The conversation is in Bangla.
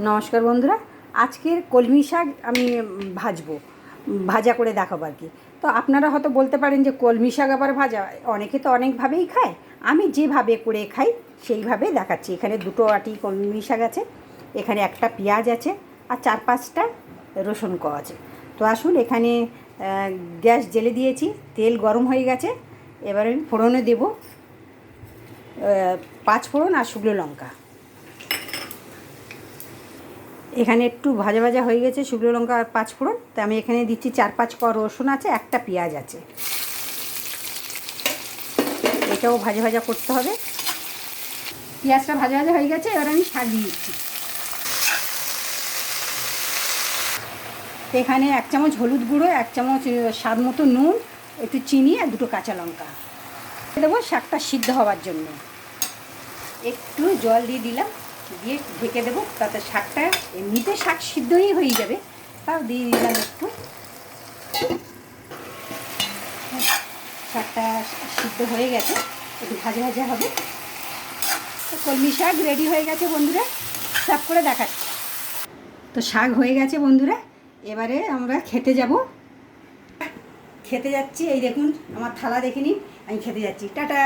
নমস্কার বন্ধুরা, আজকের কলমি শাক আমি ভাজা করে দেখাবো আর কি। তো আপনারা হয়তো বলতে পারেন যে কলমি শাক আবার ভাজা, অনেকে তো অনেকভাবেই খায়। আমি যেভাবে করে খাই সেইভাবে দেখাচ্ছি। এখানে দুটো আটি কলমি শাক আছে, এখানে একটা পেঁয়াজ আছে, আর 4-5টা রসুন কোয়া আছে। তো আসুন, এখানে গ্যাস জ্বেলে দিয়েছি, তেল গরম হয়ে গেছে। এবারে আমি ফোড়নে দেব 5 ফোড়ন আর শুকনো লঙ্কা। এখানে একটু ভাজা ভাজা হয়ে গেছে শুকনো লঙ্কা আর 5 ফোড়ন। তো আমি এখানে দিচ্ছি 4-5 কোয়া রসুন আছে, একটা পেঁয়াজ আছে। এটাও ভাজা ভাজা করতে হবে। পেঁয়াজটা ভাজা ভাজা হয়ে গেছে, এবার আমি শাক দিয়ে দিচ্ছি। এখানে 1 চামচ হলুদ গুঁড়ো, 1 চামচ স্বাদ মতো নুন, একটু চিনি আর 2টো কাঁচা লঙ্কা দেবো শাকটা সিদ্ধ হওয়ার জন্য। একটু জল দিয়ে দিলাম, দিয়ে ঢেকে দেবো, তাতে শাকটা এমনিতে শাক সিদ্ধই হয়ে যাবে, তাও দিয়ে দিলাম একটু। শাকটা সিদ্ধ হয়ে গেছে, একটু ভাজা ভাজা হবে। তো কলমি শাক রেডি হয়ে গেছে বন্ধুরা, সার্ভ করে দেখাচ্ছি। তো শাক হয়ে গেছে বন্ধুরা, এবারে আমরা খেতে যাচ্ছি। এই দেখুন আমার থালা, দেখে নিন, আমি খেতে যাচ্ছি। টাটা।